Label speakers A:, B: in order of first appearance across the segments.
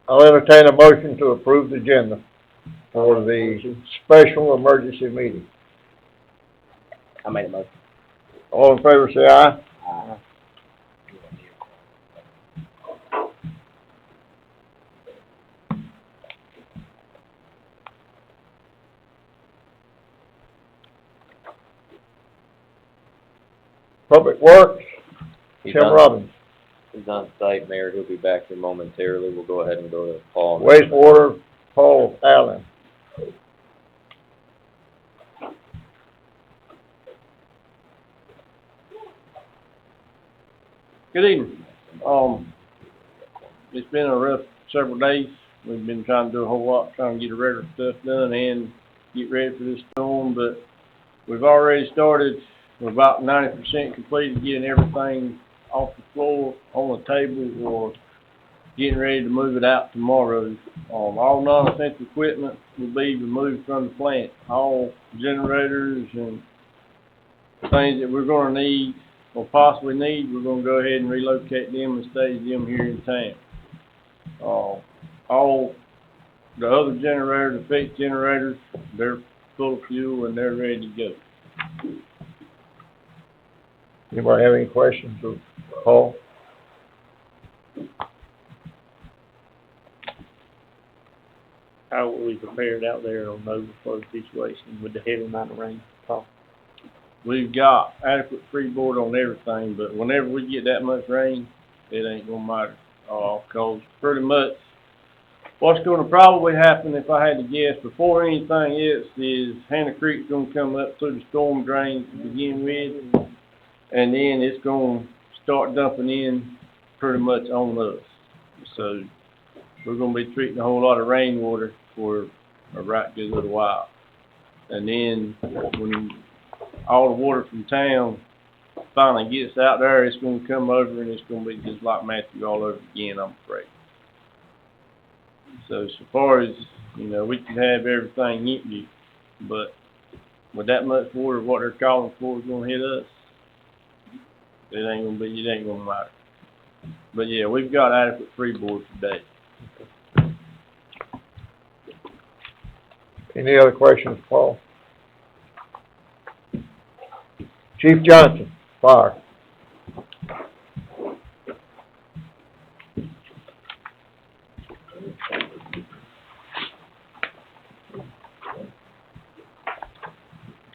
A: I'll entertain a motion to approve the agenda for the special emergency meeting.
B: I made a motion.
A: All in favor, say aye.
B: Aye.
A: Public Works,
C: He's
A: Tim
C: on-
A: Robbins.
C: He's on site, Mayor. He'll be back here momentarily. We'll go ahead and go to Paul.
A: Wastewater, Paul Allen.
D: Good evening. It's been a rough several days. We've been trying to do a whole lot, trying to get the regular stuff done and get ready for this storm, but we've already started. We're about 90% completed getting everything off the floor, on the table, or getting ready to move it out tomorrow. All non-essential equipment will be removed from the plant. All generators and things that we're going to need or possibly need, we're going to go ahead and relocate them and stage them here in town. All the other generators, the fixed generators, they're full of fuel and they're ready to go.
A: Anybody have any questions of Paul?
E: How were we prepared out there on the overflow situation with the heavy amount of rain? Paul?
D: We've got adequate freeboard on everything, but whenever we get that much rain, it ain't gonna matter. 'Cause pretty much what's gonna probably happen, if I had to guess, before anything else, is Hannah Creek's gonna come up through the storm drain to begin with, and then it's gonna start dumping in pretty much on us. So we're gonna be treating a whole lot of rainwater for a right good little while. And then when all the water from town finally gets out there, it's gonna come over and it's gonna be just like Matthew all over again, I'm afraid. So far as, we can have everything empty, but with that much water, what they're calling for is gonna hit us, it ain't gonna matter. But yeah, we've got adequate freeboard today.
A: Any other questions, Paul? Chief Johnson, fire.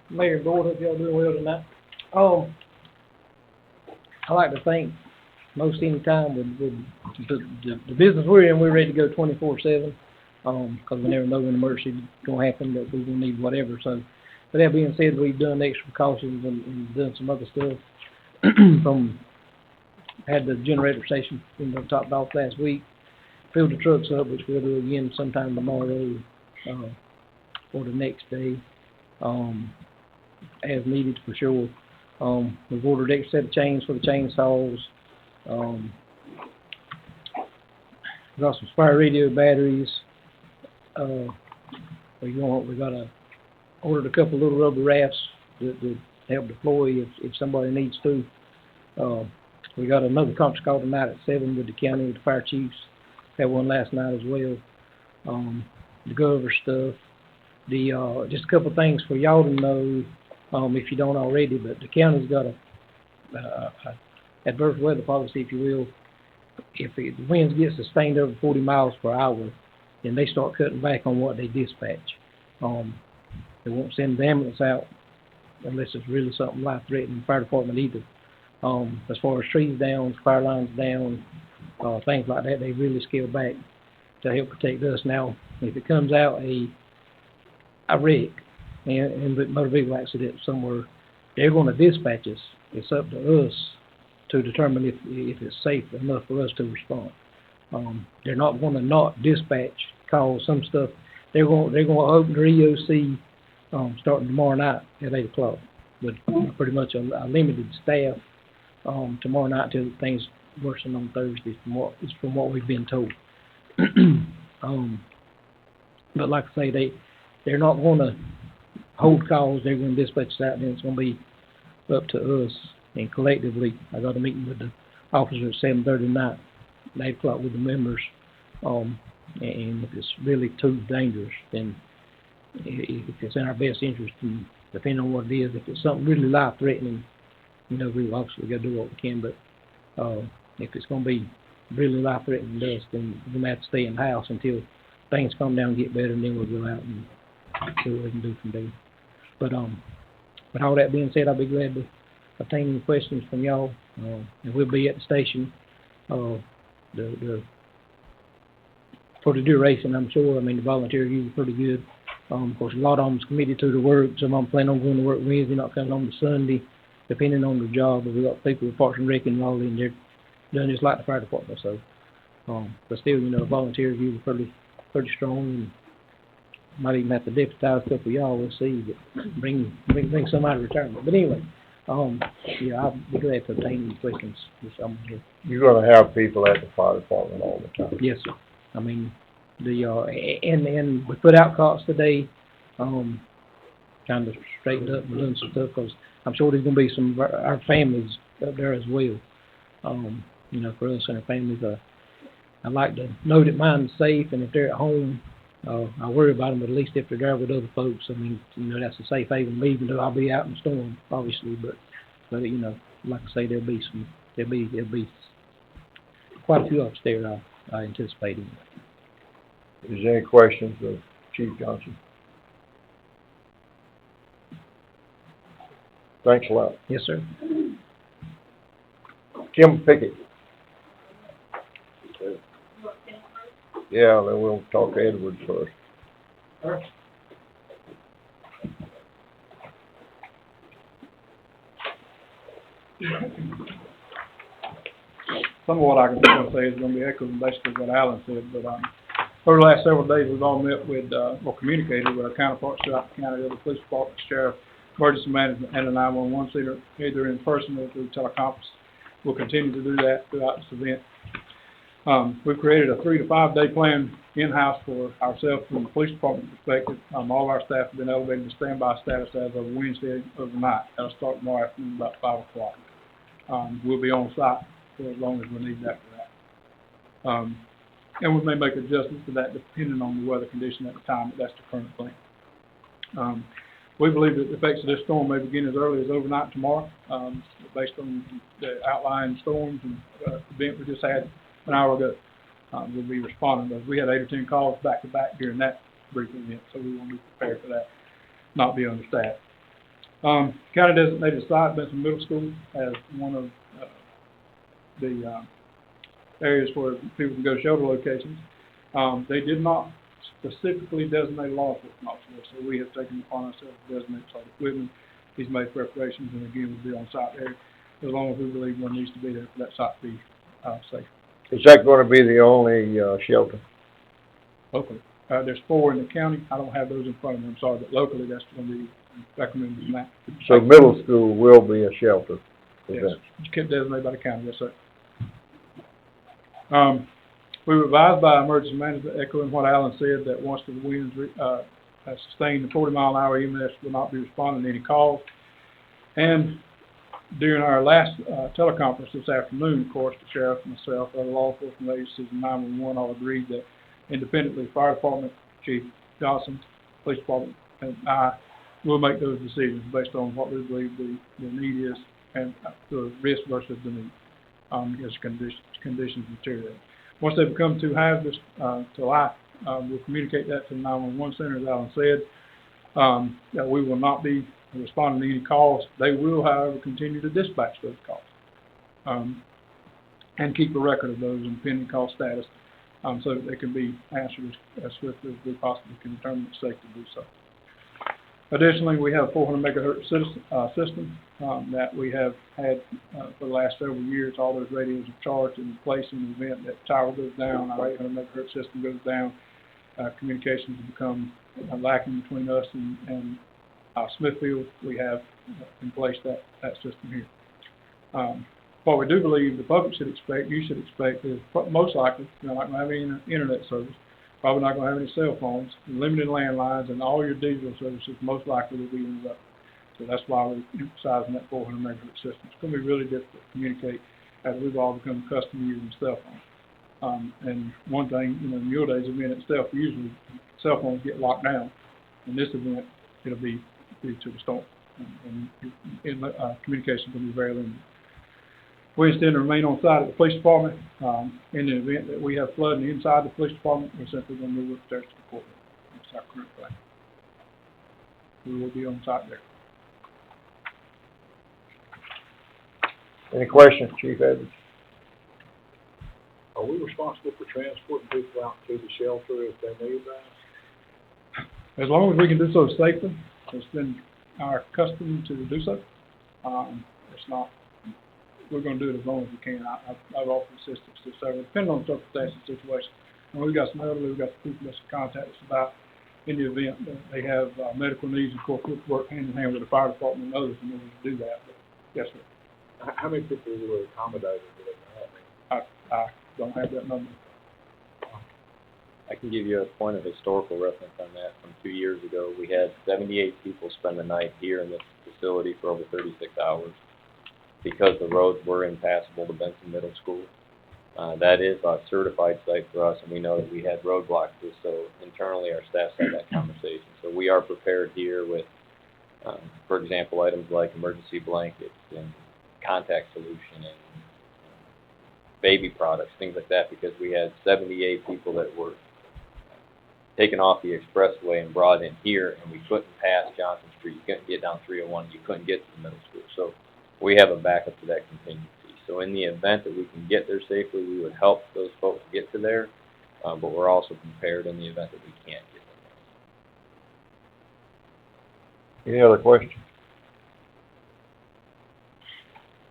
F: Mayor, Board, hope y'all doing well tonight. I like to think most any time with the business we're in, we're ready to go 24/7. Because we never know when an emergency is going to happen, that we will need whatever. So, with that being said, we've done extra precautions and done some other stuff. Had the generator station, topped off last week. Filled the trucks up, which we'll do again sometime tomorrow or the next day, as needed for sure. We've ordered extra set of chains for the chainsaws. Got some spare radio batteries. Ordered a couple little rubber rafts to help deploy if somebody needs to. We got another conference call tonight at 7 with the county, with the fire chiefs. Had one last night as well. The Gover stuff. Just a couple things for y'all to know, if you don't already, but the county's got a adverse weather policy, if you will. If the winds get sustained over 40 miles per hour, then they start cutting back on what they dispatch. They won't send the ambulance out unless it's really something life-threatening. Fire department either. As far as trees down, fire lines down, things like that, they really scale back to help protect us. Now, if it comes out a wreck and a motor vehicle accident somewhere, they're going to dispatch us. It's up to us to determine if it's safe enough for us to respond. They're not going to not dispatch calls. Some stuff they're going to open their EOC starting tomorrow night at 8 o'clock. With pretty much a limited staff tomorrow night till things worsen on Thursday, from what we've been told. But like I say, they're not going to hold calls. They're going to dispatch us out, and it's going to be up to us. And collectively, I got a meeting with the officers at 7:30 tonight, 8 o'clock with the members. And if it's really too dangerous, then if it's in our best interest, and depending on what it is, if it's something really life-threatening, you know, we obviously got to do what we can, but if it's going to be really life-threatening to us, then we're going to have to stay in the house until things calm down and get better, and then we'll go out and see what we can do from there. But all that being said, I'll be glad to obtain any questions from y'all, and we'll be at the station for the duration, I'm sure. I mean, the volunteers are usually pretty good. Of course, a lot of them's committed to the work. Some of them plan on going to work Wednesday, not coming on to Sunday, depending on the job. But we got people with Parks and Rec involved in there, done just like the fire department. So, but still, you know, volunteers usually pretty strong, and might even have to deputize a couple of y'all. We'll see. But bring some out of retirement. But anyway, yeah, I'll be glad to obtain any questions.
A: You're gonna have people at the fire department all the time.
F: Yes, sir. I mean, and we put out cots today, kind of straightened up and doing some stuff, because I'm sure there's going to be some of our families up there as well. You know, for us and our families, I like to know that mine's safe, and if they're at home, I worry about them, but at least if they're there with other folks, I mean, you know, that's a safe haven to me, even though I'll be out in the storm, obviously, but you know, like I say, there'll be quite a few upstairs, I anticipate.
A: Is there any questions of Chief Johnson? Thanks a lot.
F: Yes, sir.
A: Kim Pickett. Yeah, then we'll talk to Edward first.
G: Some of what I can say is going to be echoing basically what Alan said, but over the last several days, we've all met with, or communicated with our counterparts throughout the county, the police department, sheriff, emergency management, and the 911 center, either in person or through teleconference. We'll continue to do that throughout this event. We've created a 3 to 5 day plan in-house for ourselves from the police department perspective. All of our staff have been elevated to standby status as of Wednesday overnight. That'll start tomorrow afternoon about 5 o'clock. We'll be on site for as long as we need that for that. And we may make adjustments to that depending on the weather condition at the time, but that's the current plan. We believe that the effects of this storm may begin as early as overnight tomorrow, based on the outlying storms and event we just had an hour ago. We'll be responding. We had 8 or 10 calls back to back during that brief event, so we want to be prepared for that, not be understaffed. County designated site, Benson Middle School, as one of the areas where people can go to shelter locations. They did not specifically designate a law enforcement officer, so we have taken it upon ourselves to designate site equipment. He's made preparations, and again, we'll be on site there as long as we believe one needs to be there for that site to be safe.
A: Is that going to be the only shelter?
G: Locally. There's 4 in the county. I don't have those in front of me, I'm sorry, but locally that's going to be recommended in that.
A: So middle school will be a shelter?
G: Yes, it's kept designated by the county, yes, sir. We were advised by emergency management, echoing what Alan said, that once the winds sustain the 40-mile-an-hour, EMS will not be responding to any calls. And during our last teleconference this afternoon, of course, the sheriff, myself, other law enforcement agencies, and 911 all agreed that independently, fire department, Chief Johnson, police department, and I will make those decisions based on what we believe the need is and the risk versus the need as conditions deteriorate. Once they become too hazardous to life, we'll communicate that to the 911 center, as Alan said, that we will not be responding to any calls. They will, however, continue to dispatch those calls and keep a record of those in pending call status so that they can be answered as swiftly as we possibly can determine it's safe to do so. Additionally, we have a 400 megahertz system that we have had for the last several years. All those radios are charged in place in the event that tower goes down, our 800 megahertz system goes down. Communications have become lacking between us and Smithfield. We have in place that system here. What we do believe the public should expect, you should expect, is most likely you're not going to have any internet service, probably not going to have any cell phones, limited landlines, and all your digital services most likely will be interrupted. So that's why we're emphasizing that 400 megahertz system. It's going to be really difficult to communicate as we've all become accustomed to using cell And one thing, you know, in Mule Days event itself, usually cell phones get locked down. In this event, it'll be due to the storm, and communication will be very limited. We intend to remain on site at the police department. In the event that we have flooding inside the police department, we're simply going to move upstairs to the courtroom. That's our current plan. We will be on site there.
A: Any questions, Chief Edwards?
H: Are we responsible for transporting people out to the shelter if they need that?
G: As long as we can do so safely, it's been our custom to do so. It's not, we're going to do it as long as we can. I've offered assistance to several, depending on the circumstances and situation. And we've got some elderly, we've got some people that's in contact us about in the event that they have medical needs, of course, we'll work hand in hand with the fire department and others in order to do that. But yes, sir.
H: How many people were accommodated with that?
G: I don't have that number.
C: I can give you a point of historical reference on that. From 2 years ago, we had 78 people spend the night here in this facility for over 36 hours because the roads were impassable to Benson Middle School. That is a certified site for us, and we know that we had roadblocks, so internally our staff had that conversation. So we are prepared here with, for example, items like emergency blankets and contact solution and baby products, things like that, because we had 78 people that were taken off the expressway and brought in here, and we couldn't pass Johnson Street. You couldn't get down 301. You couldn't get to the middle school. So we have a backup to that contingency. So in the event that we can get there safely, we would help those folks get to there, but we're also prepared in the event that we can't get there.
A: Any other questions?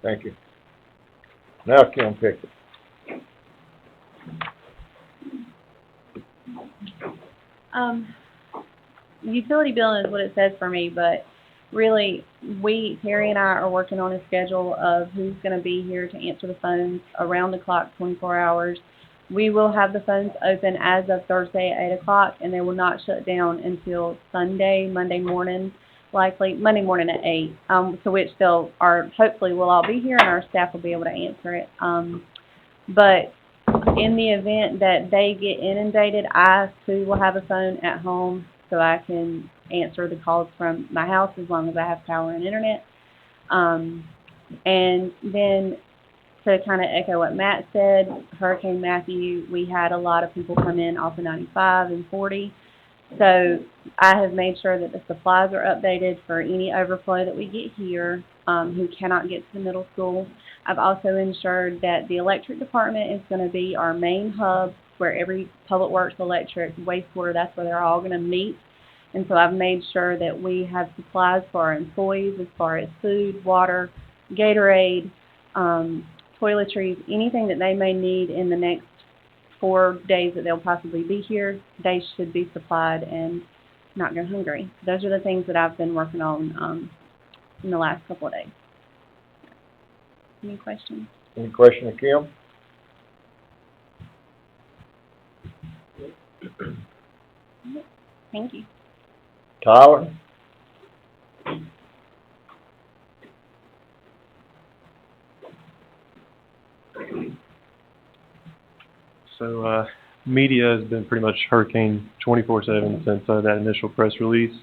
A: Thank you. Now Kim Pickett.
I: Utility billing is what it says for me, but really, Terry and I are working on a schedule of who's going to be here to answer the phones around the clock, 24 hours. We will have the phones open as of Thursday at 8 o'clock, and they will not shut down until Sunday, Monday morning, likely Monday morning at 8, to which hopefully we'll all be here and our staff will be able to answer it. But in the event that they get inundated, I too will have a phone at home so I can answer the calls from my house as long as I have power and internet. And then to kind of echo what Matt said, Hurricane Matthew, we had a lot of people come in off of 95 and 40. So I have made sure that the supplies are updated for any overflow that we get here who cannot get to the middle school. I've also ensured that the electric department is going to be our main hub where every public works, electric, wastewater, that's where they're all going to meet. And so I've made sure that we have supplies for our employees as far as food, water, Gatorade, toiletries, anything that they may need in the next 4 days that they'll possibly be here, they should be supplied and not go hungry. Those are the things that I've been working on in the last couple of days. Any questions?
A: Any questions, Kim?
I: Thank you.
A: Tyler?
J: So, media has been pretty much hurricane 24/7 since that initial press release.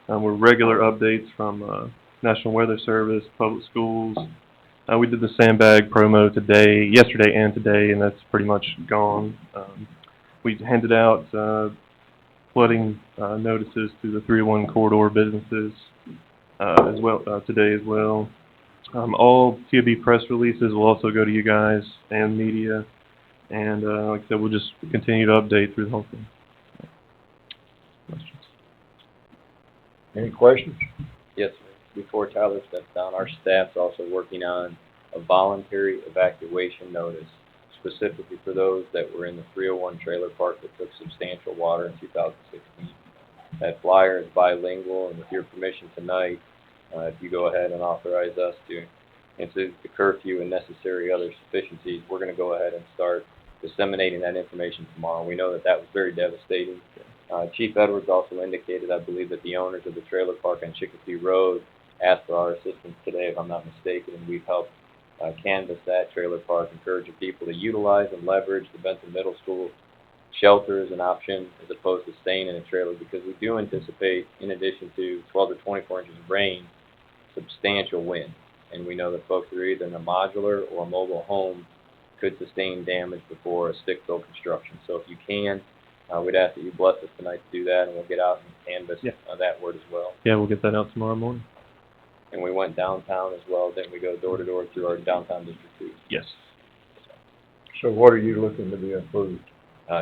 J: We're regular updates from National Weather Service, public schools. We did the sandbag promo yesterday and today, and that's pretty much gone. We handed out flooding notices to the 301 corridor businesses as well today as well. All TOB press releases will also go to you guys and media, and like I said, we'll just continue to update through the whole thing. Questions?
A: Any questions?
C: Yes, sir. Before Tyler steps down, our staff's also working on a voluntary evacuation notice specifically for those that were in the 301 trailer park that took substantial water in 2016. That flyer is bilingual, and with your permission tonight, if you go ahead and authorize us to institute the curfew and necessary other sufficiencies, we're going to go ahead and start disseminating that information tomorrow. We know that that was very devastating. Chief Edwards also indicated, I believe, that the owners of the trailer park on Chicopee Road asked for our assistance today, if I'm not mistaken, and we've helped canvass that trailer park, encouraging people to utilize and leverage the Benson Middle School shelter as an option as opposed to staying in a trailer, because we do anticipate, in addition to 12 to 24 inches of rain, substantial wind. And we know that folks that are either in a modular or a mobile home could sustain damage before a stick-built construction. So if you can, we'd ask that you bless us tonight to do that, and we'll get out and canvass that word as well.
J: Yeah, we'll get that out tomorrow morning.
C: And we went downtown as well. Then we go door to door through our downtown district too.
J: Yes.
A: So what are you looking to be approved?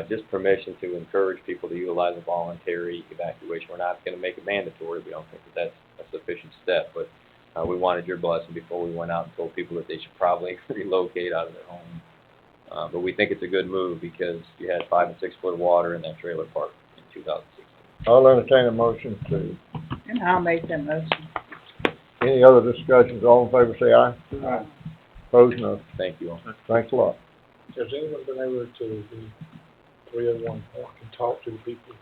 C: Just permission to encourage people to utilize a voluntary evacuation. We're not going to make it mandatory. We don't think that that's a sufficient step, but we wanted your blessing before we went out and told people that they should probably relocate out of their home. But we think it's a good move because you had 5 and 6 foot of water in that trailer park in 2016.
A: I'll entertain a motion to,
K: And I'll make that motion.
A: any other discussions? All in favor say aye.
H: Aye.
A: Opposed, no.
C: Thank you all.
A: Thanks a lot.
H: Has anyone been able to, the 301 Park and talk to the people?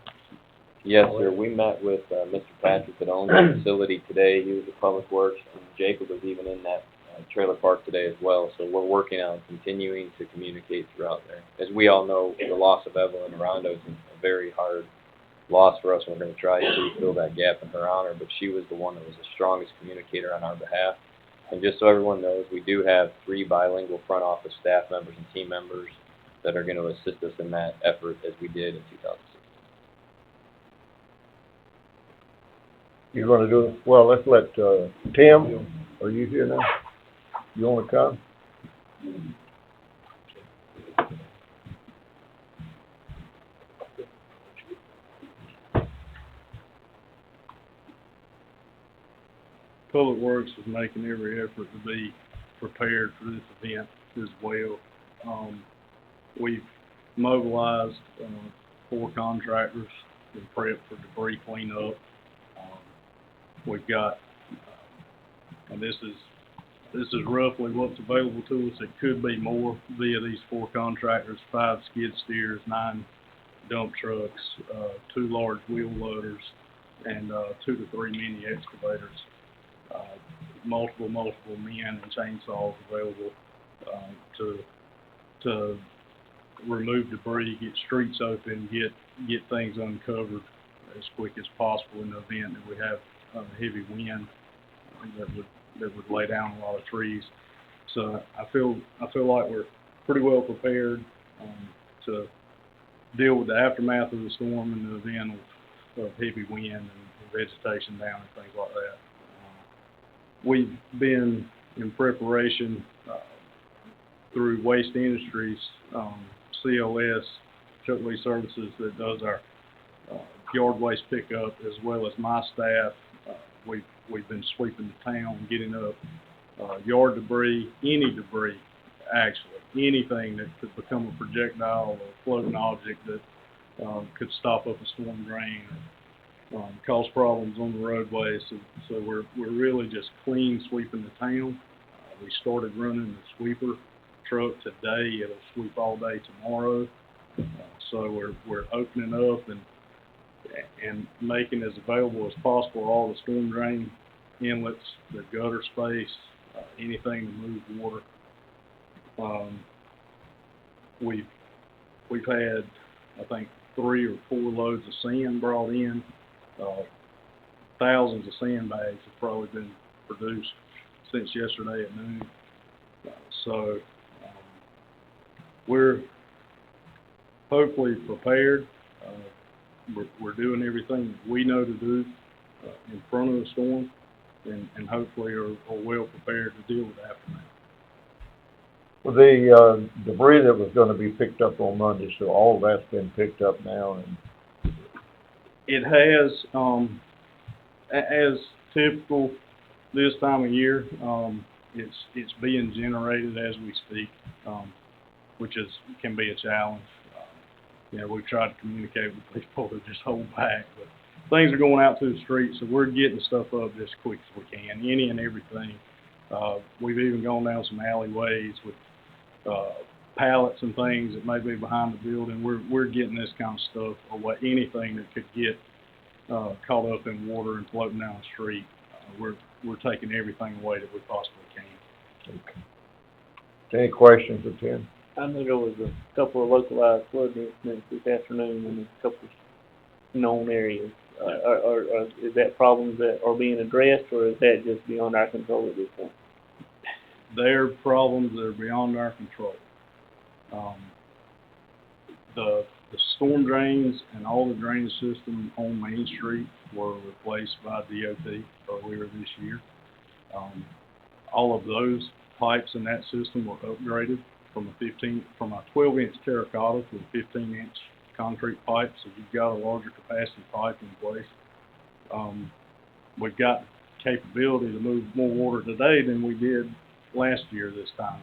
C: Yes, sir. We met with Mr. Patrick that owns the facility today. He was at Public Works, and Jacob was even in that trailer park today as well. So we're working on continuing to communicate throughout there. As we all know, the loss of Evelyn Arando is a very hard loss for us, and we're going to try to fill that gap in her honor. But she was the one that was the strongest communicator on our behalf. And just so everyone knows, we do have 3 bilingual front office staff members and team members that are going to assist us in that effort as we did in 2016.
A: You're gonna do it? Well, let's let, Tim, are you here now? You wanna come?
E: Public Works is making every effort to be prepared for this event as well. We've mobilized 4 contractors and prep for debris cleanup. We've got, and this is roughly what's available to us. It could be more via these 4 contractors: 5 skid steers, 9 dump trucks, 2 large wheel loaders, and 2 to 3 mini excavators. Multiple men and chainsaws available to remove debris, get streets open, get things uncovered as quick as possible in the event that we have heavy wind that would lay down a lot of trees. So I feel like we're pretty well prepared to deal with the aftermath of the storm and the event of heavy wind and vegetation down and things like that. We've been in preparation through Waste Industries, CLS, Chuck Lee Services, that does our yard waste pickup, as well as my staff. We've been sweeping the town, getting up yard debris, any debris, actually, anything that could become a projectile or a floating object that could stop up a storm drain, cause problems on the roadways. So we're really just clean sweeping the town. We started running the sweeper truck today. It'll sweep all day tomorrow. So we're opening up and making as available as possible all the storm drain inlets, the gutter space, anything to move water. We've had, I think, 3 or 4 loads of sand brought in. Thousands of sandbags have probably been produced since yesterday at noon. So we're hopefully prepared. We're doing everything we know to do in front of the storm, and hopefully are well prepared to deal with the aftermath.
A: Well, the debris that was gonna be picked up on Monday, so all of that's been picked up now, and
E: It has, as typical this time of year, it's being generated as we speak, which can be a challenge. We've tried to communicate with people to just hold back, but things are going out to the street, so we're getting stuff up as quick as we can, any and everything. We've even gone down some alleyways with pallets and things that may be behind the building. We're getting this kind of stuff away, anything that could get caught up in water and floating down the street. We're taking everything away that we possibly can.
A: okay. Any questions of Tim?
L: I know there was a couple of localized flood incidents this afternoon in a couple of known areas. Is that problems that are being addressed, or is that just beyond our control at this point?
E: They're problems that are beyond our control. The storm drains and all the drainage system on Main Street were replaced by DOT earlier this year. All of those pipes in that system were upgraded from a 12-inch terracotta to a 15-inch concrete pipe, so you've got a larger capacity pipe in place. We've got capability to move more water today than we did last year this time.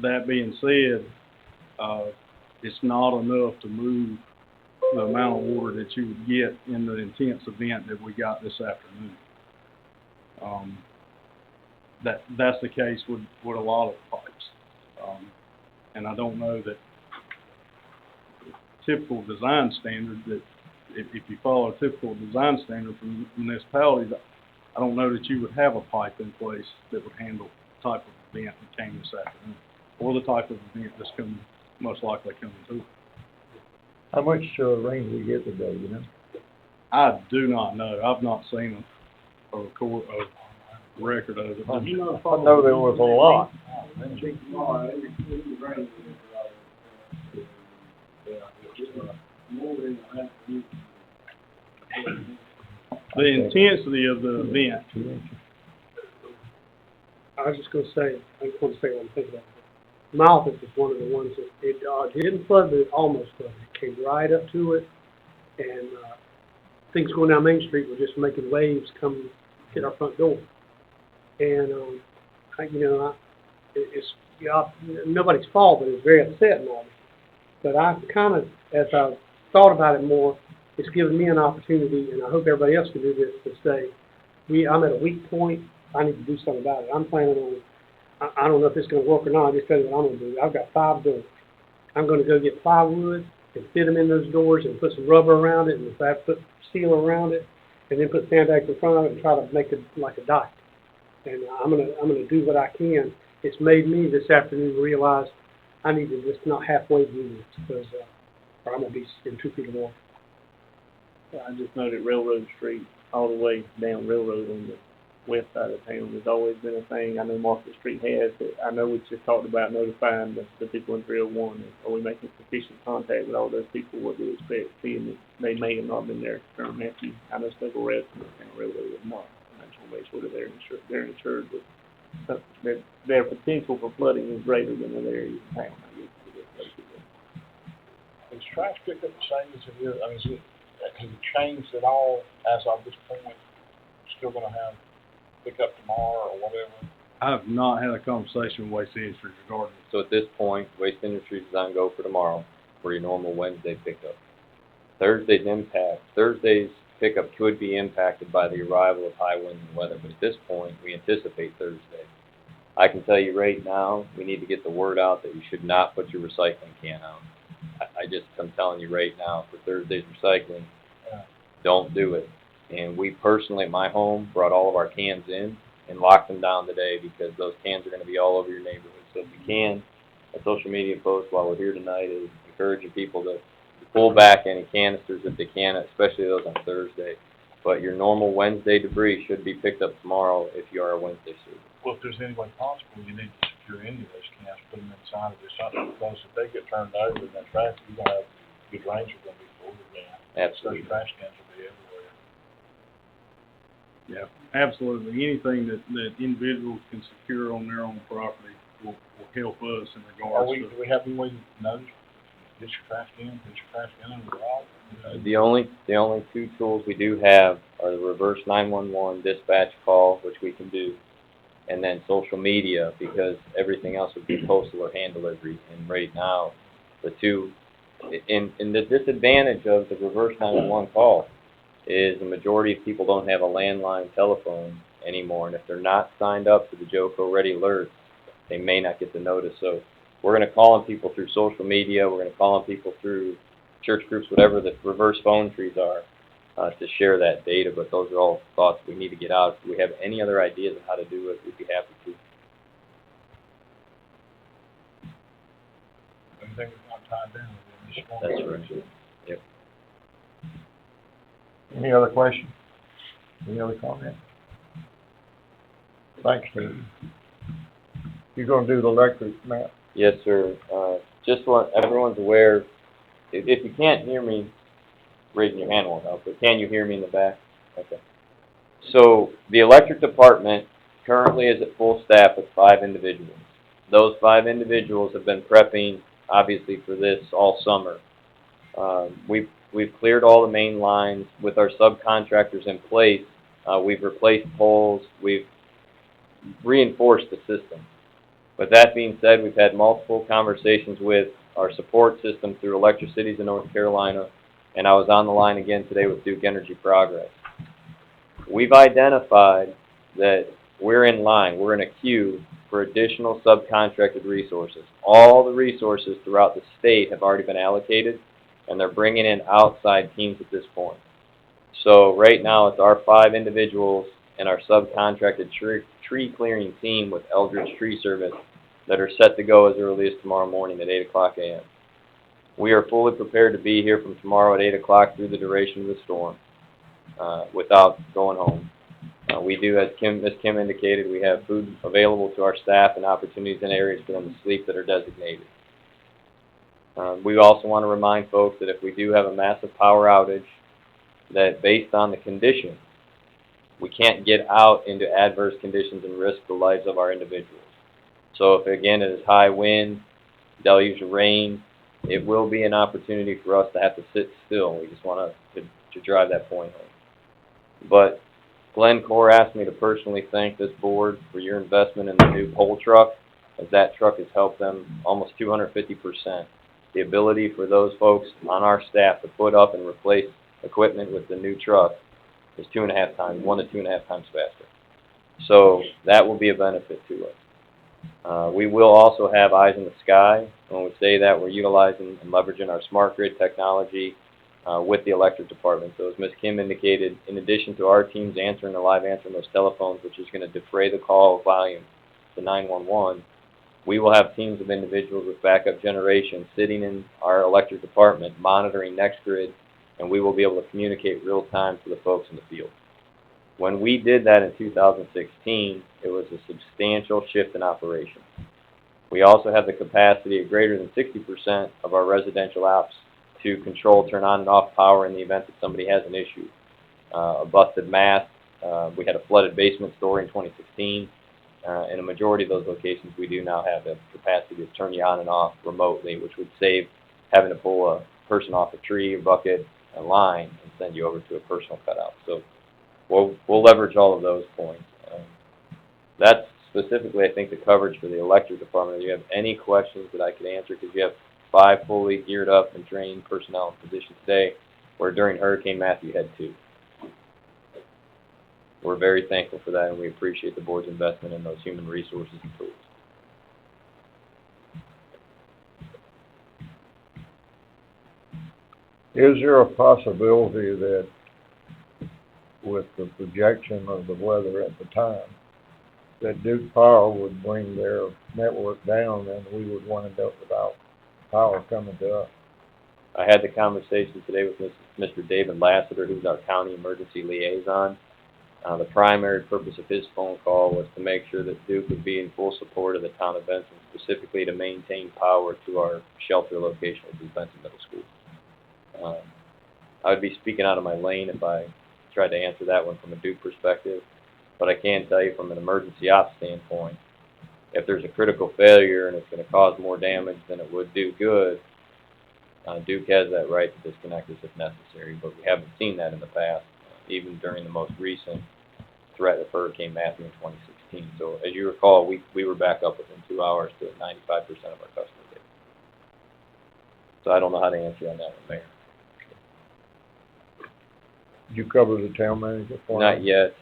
E: That being said, it's not enough to move the amount of water that you would get in the intense event that we got this afternoon. That's the case with a lot of pipes. And I don't know that typical design standard, that if you follow a typical design standard from municipalities, I don't know that you would have a pipe in place that would handle the type of event that came this afternoon, or the type of event that's most likely coming to it.
A: How much rain did we get today, you know?
E: I do not know. I've not seen a record of it.
A: I know there was a lot.
E: The intensity of the event.
M: I was just gonna say, I just want to say what I'm thinking about. My office is one of the ones that it didn't flood, but it almost flooded. It came right up to it, and things going down Main Street were just making waves come hit our front door. And it's nobody's fault, but it's very upsetting on me. But I kind of, as I thought about it more, it's given me an opportunity, and I hope everybody else can do this, to say, I'm at a weak point. I need to do something about it. I'm planning on, I don't know if it's going to work or not. I'll just tell you what I'm going to do. I've got 5 doors. I'm going to go get plywood and fit them in those doors and put some rubber around it, and if I put seal around it, and then put sandbags in front of it and try to make it like a dike. And I'm gonna do what I can. It's made me this afternoon realize I need to just not halfway do this, because or I'm gonna be in 2 feet of water.
L: I just know that Railroad Street, all the way down Railroad on the west side of town, has always been a thing. I know Market Street has, but I know we just talked about notifying the people in 301. Are we making sufficient contact with all those people? What do we expect, seeing that they may have not been there during Matthew? I know several residents in Railroad have not. I just want to make sure that they're insured with their potential for flooding is greater than other areas of town.
H: Is trash pickup the same as it is? I mean, has it changed at all as of this point? Still gonna have pickup tomorrow or whatever?
E: I have not had a conversation with Waste Industries regarding it.
C: So at this point, Waste Industries is on go for tomorrow for your normal Wednesday pickup. Thursday's pickup could be impacted by the arrival of high winds and weather, but at this point, we anticipate Thursday. I can tell you right now, we need to get the word out that you should not put your recycling can out. I'm telling you right now, for Thursday's recycling, don't do it. And we personally at my home brought all of our cans in and locked them down today, because those cans are going to be all over your neighborhood. So if you can, a social media post while we're here tonight is encouraging people to pull back any canisters if they can, especially those on Thursday. But your normal Wednesday debris should be picked up tomorrow if you are a Wednesday service.
H: Well, if there's any way possible, you need to secure any of those cans, put them inside of this something, because if they get turned over in that traffic, you're going to have good range are going to be full again.
C: Absolutely.
H: Those trash cans will be everywhere.
E: Yeah, absolutely. Anything that individuals can secure on their own property will help us in regards to.
H: Do we have any way to know? Get your trash in and we're all.
C: The only 2 tools we do have are the reverse 911 dispatch call, which we can do, and then social media, because everything else would be postal or hand delivery. And right now, the two, and the disadvantage of the reverse 911 call is the majority of people don't have a landline telephone anymore, and if they're not signed up to the JOCO Ready Alert, they may not get the notice. So we're going to call on people through social media, we're going to call on people through church groups, whatever the reverse phone trees are, to share that data. But those are all thoughts we need to get out. If we have any other ideas on how to do it, we'd be happy to.
H: everything is not tied down. Just want
C: That's
H: to-
C: right. Yep.
A: Any other questions? Any other comments? Thanks, Steve. You gonna do the electric, Matt?
C: Yes, sir. Just so everyone's aware, if you can't hear me, raising your hand won't help, but can you hear me in the back? Okay. So the electric department currently is at full staff with 5 individuals. Those 5 individuals have been prepping, obviously, for this all summer. We've cleared all the main lines with our subcontractors in place. We've replaced poles. We've reinforced the system. With that being said, we've had multiple conversations with our support system through Electricities in North Carolina, and I was on the line again today with Duke Energy Progress. We've identified that we're in line, we're in a queue for additional subcontracted resources. All the resources throughout the state have already been allocated, and they're bringing in outside teams at this point. So right now it's our 5 individuals and our subcontracted tree clearing team with Eldridge Tree Service that are set to go as early as tomorrow morning at 8 o'clock a.m. We are fully prepared to be here from tomorrow at 8 o'clock through the duration of the storm without going home. We do, as Ms. Kim indicated, we have food available to our staff and opportunities in areas for them to sleep that are designated. We also want to remind folks that if we do have a massive power outage, that based on the conditions, we can't get out into adverse conditions and risk the lives of our individuals. So if, again, it is high wind, deluge of rain, it will be an opportunity for us to have to sit still. We just want to drive that point home. But Glencore asked me to personally thank this board for your investment in the new pole truck, as that truck has helped them almost 250%. The ability for those folks on our staff to put up and replace equipment with the new truck is 1 to 2.5 times faster. So that will be a benefit to us. We will also have eyes in the sky. When we say that, we're utilizing and leveraging our smart grid technology with the electric department. So as Ms. Kim indicated, in addition to our teams answering those telephones, which is going to defray the call volume to 911, we will have teams of individuals with backup generation sitting in our electric department monitoring NextGrid, and we will be able to communicate real time to the folks in the field. When we did that in 2016, it was a substantial shift in operation. We also have the capacity of greater than 60% of our residential apps to control, turn on and off power in the event that somebody has an issue. A busted mast, we had a flooded basement story in 2016. In a majority of those locations, we do now have the capacity to turn you on and off remotely, which would save having to pull a person off a tree, a bucket, a line, and send you over to a personal cutout. So we'll leverage all of those points. That's specifically, I think, the coverage for the electric department. Do you have any questions that I could answer? Because you have 5 fully geared up and trained personnel in position today, where during Hurricane Matthew you had 2. We're very thankful for that, and we appreciate the board's investment in those human resources and tools.
A: Is there a possibility that with the projection of the weather at the time, that Duke Power would bring their network down and we would wind up without power coming to us?
C: I had the conversation today with Mr. David Lassiter, who's our county emergency liaison. The primary purpose of his phone call was to make sure that Duke would be in full support of the town of Benson, specifically to maintain power to our shelter location, which is Benson Middle School. I would be speaking out of my lane if I tried to answer that one from a Duke perspective, but I can tell you from an emergency ops standpoint, if there's a critical failure and it's going to cause more damage than it would do good, Duke has that right to disconnect us if necessary, but we haven't seen that in the past, even during the most recent threat of Hurricane Matthew in 2016. So as you recall, we were back up within 2 hours to 95% of our customer base. So I don't know how to answer you on that one, Mayor.
A: Did you cover the town manager for
C: Not yet.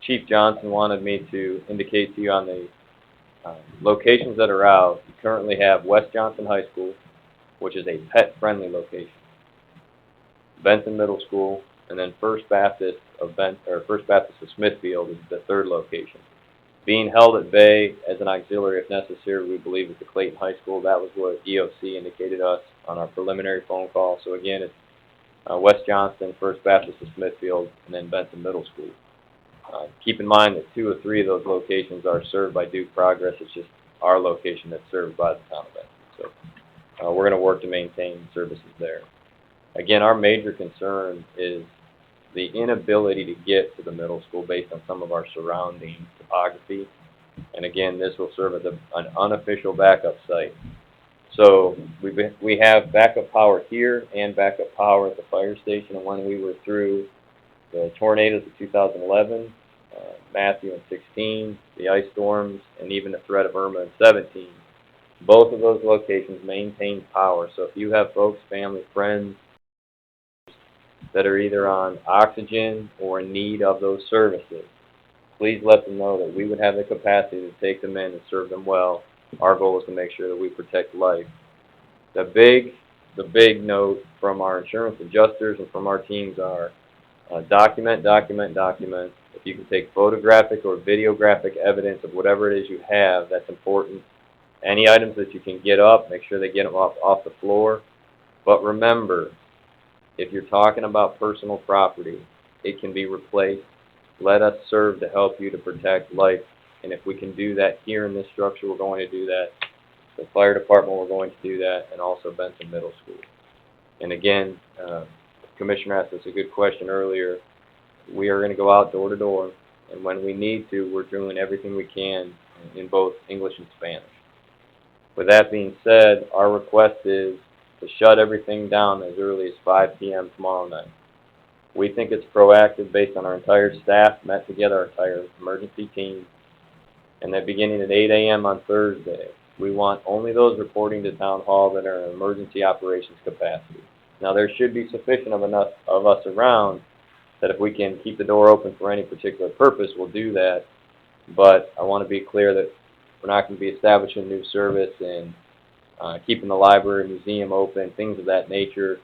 C: Chief Johnson wanted me to indicate to you on the locations that are out. You currently have West Johnson High School, which is a pet-friendly location, Benson Middle School, and then First Baptist of Smithfield is the 3rd location. being held at bay as an auxiliary if necessary, we believe at the Clayton High School. That was what EOC indicated us on our preliminary phone call. So again, it's West Johnston, First Baptist of Smithfield, and then Benson Middle School. Keep in mind that 2 or 3 of those locations are served by Duke Progress. It's just our location that's served by the town of Benson. So we're going to work to maintain services there. Again, our major concern is the inability to get to the middle school based on some of our surrounding topography. And again, this will serve as an unofficial backup site. So we have backup power here and backup power at the fire station. And when we were through the tornadoes of 2011, Matthew in 16, the ice storms, and even the threat of Irma in 17, both of those locations maintain power. So if you have folks, family, friends that are either on oxygen or in need of those services, please let them know that we would have the capacity to take them in and serve them well. Our goal is to make sure that we protect life. The big note from our insurance adjusters and from our teams are document. If you can take photographic or videographic evidence of whatever it is you have, that's important. Any items that you can get up, make sure they get them off the floor. But remember, if you're talking about personal property, it can be replaced. Let us serve to help you to protect life. And if we can do that here in this structure, we're going to do that. The fire department, we're going to do that, and also Benson Middle School. And again, the Commissioner asked us a good question earlier. We are going to go out door to door, and when we need to, we're doing everything we can in both English and Spanish. With that being said, our request is to shut everything down as early as 5 p.m. tomorrow night. We think it's proactive based on our entire staff met together, our entire emergency team, and that beginning at 8 a.m. on Thursday, we want only those reporting to Town Hall that are in emergency operations capacity. Now, there should be sufficient of enough of us around that if we can keep the door open for any particular purpose, we'll do that. But I want to be clear that we're not going to be establishing new service and keeping the library, museum open, things of that nature.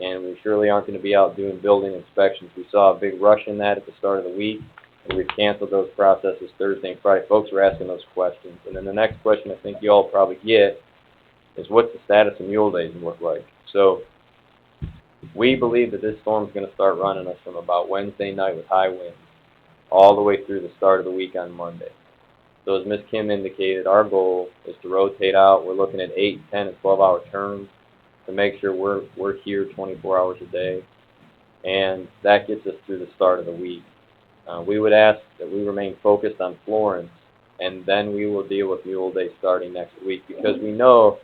C: And we surely aren't going to be out doing building inspections. We saw a big rush in that at the start of the week, and we've canceled those processes Thursday and Friday. Folks were asking those questions. And then the next question I think you all probably get is what's the status of mule days look like? So we believe that this storm is going to start running us from about Wednesday night with high winds all the way through the start of the week on Monday. So as Ms. Kim indicated, our goal is to rotate out. We're looking at 8, 10, and 12-hour turns to make sure we're here 24 hours a day, and that gets us through the start of the week. We would ask that we remain focused on Florence, and then we will deal with Mule Day starting next week, because we know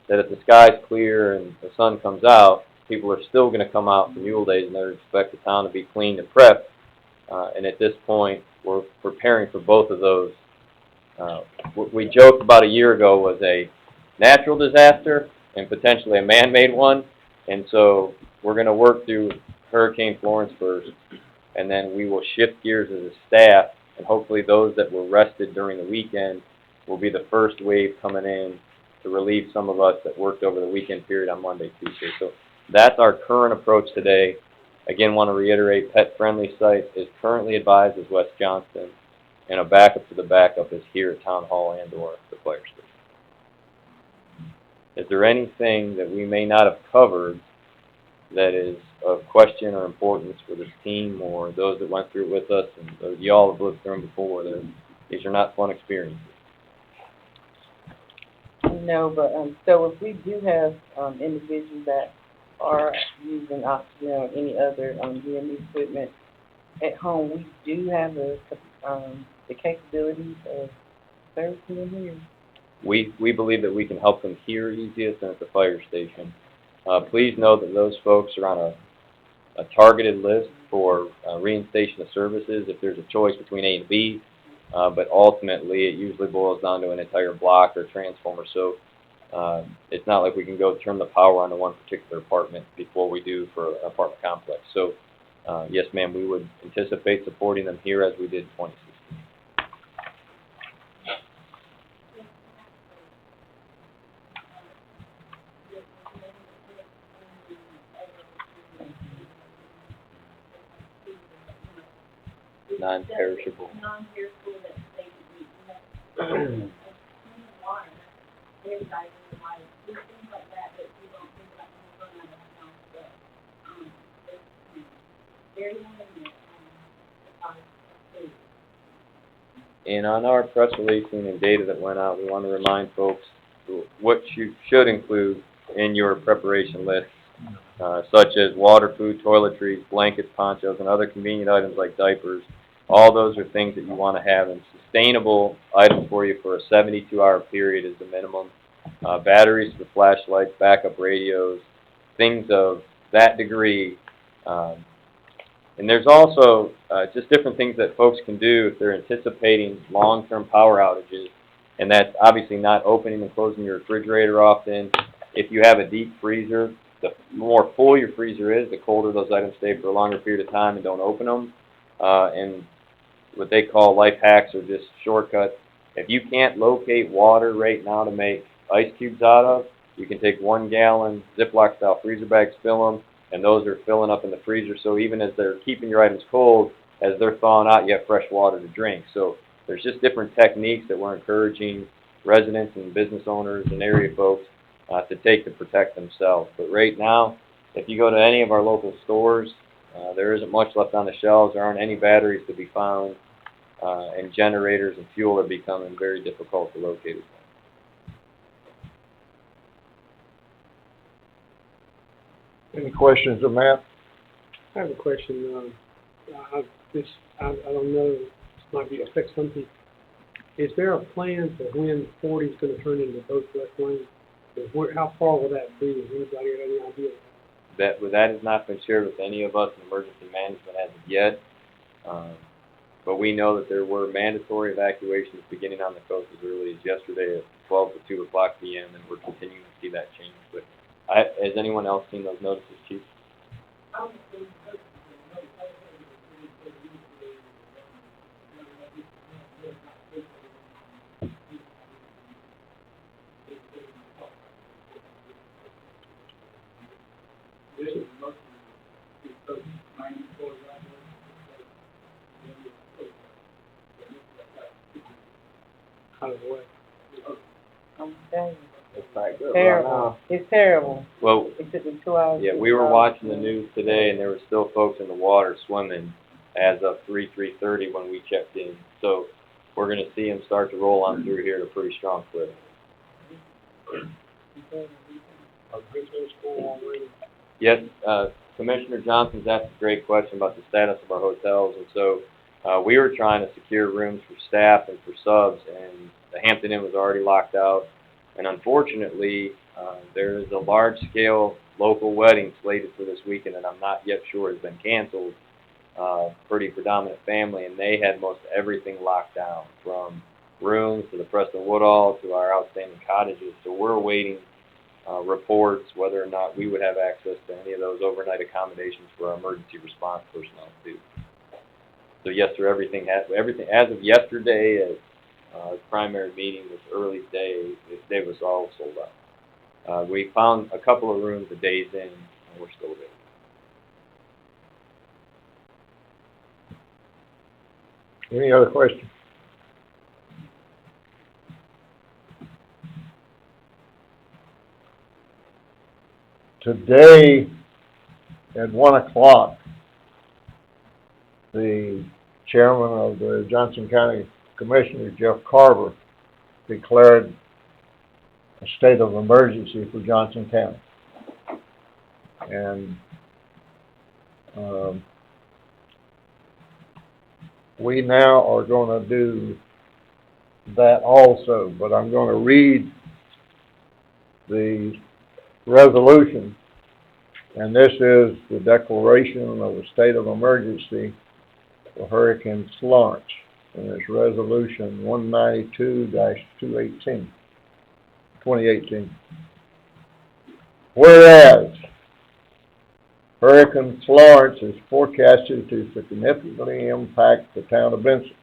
C: that if the sky's clear and the sun comes out, people are still going to come out for Mule Days and they expect the town to be cleaned and prepped. And at this point, we're preparing for both of those. What we joked about a year ago was a natural disaster and potentially a man-made one. And so we're going to work through Hurricane Florence first, and then we will shift gears as a staff, and hopefully those that were rested during the weekend will be the first wave coming in to relieve some of us that worked over the weekend period on Monday, Tuesday. So that's our current approach today. Again, want to reiterate, pet-friendly site is currently advised as West Johnston, and a backup to the backup is here at Town Hall and or the fire station. Is there anything that we may not have covered that is of question or importance for this team or those that went through it with us and those y'all have lived through them before? These are not fun experiences.
K: No, but so if we do have individuals that are using oxygen or any other DME equipment at home, we do have the capabilities of servicing them here.
C: We believe that we can help them here easiest and at the fire station. Please know that those folks are on a targeted list for reinstation of services if there's a choice between A and B, but ultimately it usually boils down to an entire block or transformer. So it's not like we can go turn the power on to one particular apartment before we do for an apartment complex. So yes, ma'am, we would anticipate supporting them here as we did in 2016. Non-perishable.
I: Non-perishable that they would
C: And on our press releasing and data that went out, we want to remind folks what you should include in your preparation list, such as water, food, toiletries, blankets, ponchos, and other convenient items like diapers. All those are things that you want to have, and sustainable items for you for a 72-hour period is the minimum. Batteries for flashlights, backup radios, things of that degree. And there's also just different things that folks can do if they're anticipating long-term power outages, and that's obviously not opening and closing your refrigerator often. If you have a deep freezer, the more full your freezer is, the colder those items stay for a longer period of time, and don't open them. And what they call life hacks or just shortcuts. If you can't locate water right now to make ice cubes out of, you can take 1 gallon Ziploc style freezer bags, fill them, and those are filling up in the freezer. So even as they're keeping your items cold, as they're thawing out, you have fresh water to drink. So there's just different techniques that we're encouraging residents and business owners and area folks to take to protect themselves. But right now, if you go to any of our local stores, there isn't much left on the shelves. There aren't any batteries to be found, and generators and fuel are becoming very difficult to locate as well.
A: Any questions of Matt?
M: I have a question. I don't know, this might be affect some people. Is there a plan for when 40 is going to turn into both left lanes? How far will that be? Has anybody got any idea?
C: That has not been shared with any of us in emergency management as of yet. But we know that there were mandatory evacuations beginning on the coast as early as yesterday at 12 to 2 o'clock p.m., and we're continuing to see that change. But has anyone else seen those notices, Chief?
M: Out of the way.
K: I'm telling you.
B: It's not good.
K: Terrible. It's terrible.
C: Well,
K: It took them 2 hours.
C: yeah, we were watching the news today, and there were still folks in the water swimming as of 3:30 when we checked in. So we're going to see them start to roll on through here at a pretty strong clip. Yes, Commissioner Johnson's asked a great question about the status of our hotels, and so we were trying to secure rooms for staff and for subs, and the Hampton Inn was already locked out. And unfortunately, there is a large-scale local wedding slated for this weekend, and I'm not yet sure has been canceled. Pretty predominant family, and they had most everything locked down, from rooms to the Preston Woodall to our outstanding cottages. So we're awaiting reports whether or not we would have access to any of those overnight accommodations for our emergency response personnel too. So yes, sir, everything as of yesterday, primary meeting was early day. They was all sold out. We found a couple of rooms a days in, and we're still there.
A: Any other questions? Today, at 1 o'clock, the chairman of the Johnson County Commissioners, Jeff Carver, declared a state of emergency for Johnson County. And we now are going to do that also, but I'm going to read the resolution, and this is the declaration of a state of emergency for Hurricane Florence, and it's resolution 192-2018. Whereas Hurricane Florence is forecasted to significantly impact the town of Benson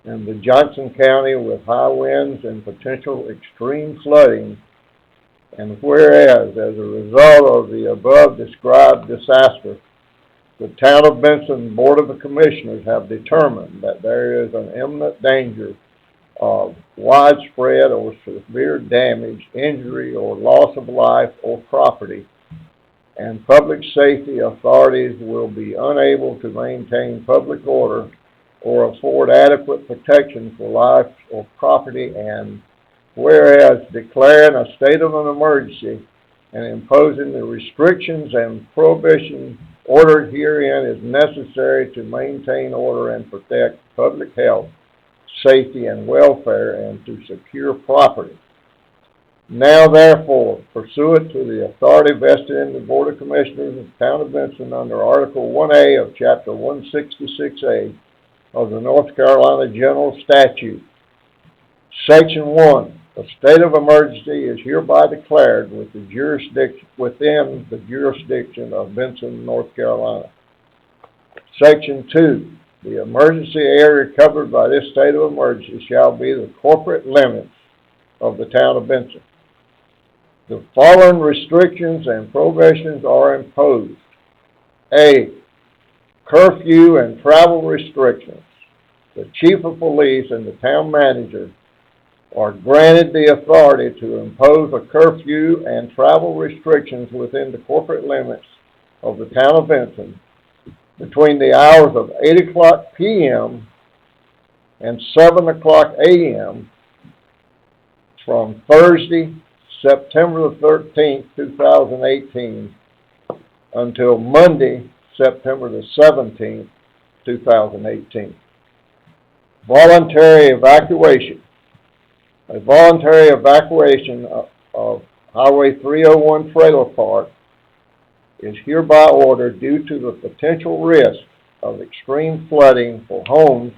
A: and the Johnson County with high winds and potential extreme flooding, and whereas as a result of the above described disaster, the town of Benson Board of Commissioners have determined that there is an imminent danger of widespread or severe damage, injury, or loss of life or property, and public safety authorities will be unable to maintain public order or afford adequate protection for life or property, and whereas declaring a state of an emergency and imposing the restrictions and prohibition ordered herein is necessary to maintain order and protect public health, safety, and welfare, and to secure property. Now therefore, pursuant to the authority vested in the Board of Commissioners of the Town of Benson under Article 1A of Chapter 166A of the North Carolina General Statute, Section 1, a state of emergency is hereby declared within the jurisdiction of Benson, North Carolina. Section 2, the emergency area covered by this state of emergency shall be the corporate limits of the Town of Benson. The following restrictions and prohibitions are imposed. A, curfew and travel restrictions. The Chief of Police and the Town Manager are granted the authority to impose a curfew and travel restrictions within the corporate limits of the Town of Benson between the hours of 8 o'clock p.m. and 7 o'clock a.m. from Thursday, September the 13th, 2018, until Monday, September the 17th, 2018. Voluntary evacuation. A voluntary evacuation of Highway 301 Trailer Park is hereby ordered due to the potential risk of extreme flooding for homes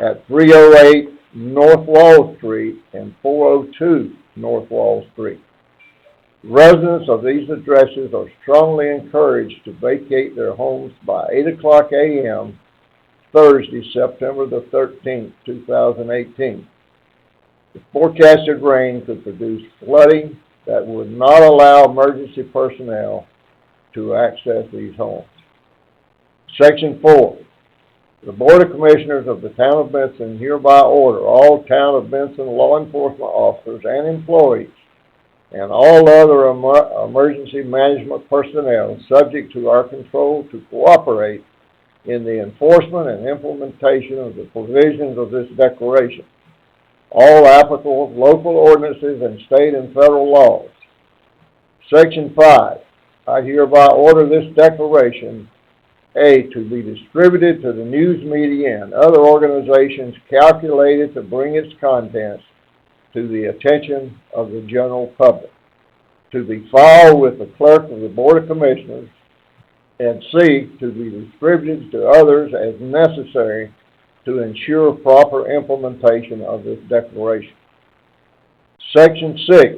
A: at 308 North Wall Street and 402 North Wall Street. Residents of these addresses are strongly encouraged to vacate their homes by 8 o'clock a.m. Thursday, September the 13th, 2018. The forecasted rain could produce flooding that would not allow emergency personnel to access these homes. Section 4. The Board of Commissioners of the Town of Benson hereby order all Town of Benson law enforcement officers and employees and all other emergency management personnel subject to our control to cooperate in the enforcement and implementation of the provisions of this declaration, all applicable local ordinances and state and federal laws. Section 5. I hereby order this declaration, A, to be distributed to the news media and other organizations calculated to bring its contents to the attention of the general public, to be filed with the clerk of the Board of Commissioners, and C, to be distributed to others as necessary to ensure proper implementation of this declaration. Section 6.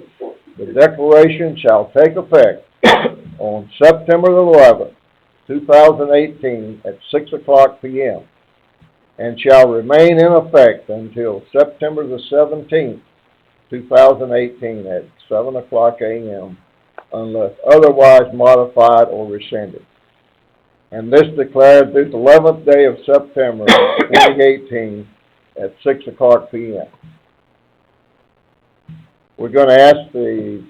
A: The declaration shall take effect on September 11th, 2018 at 6 o'clock p.m. and shall remain in effect until September the 17th, 2018 at 7 o'clock a.m. unless otherwise modified or rescinded. And this declared this 11th day of September 2018 at 6 o'clock p.m. We're going to ask the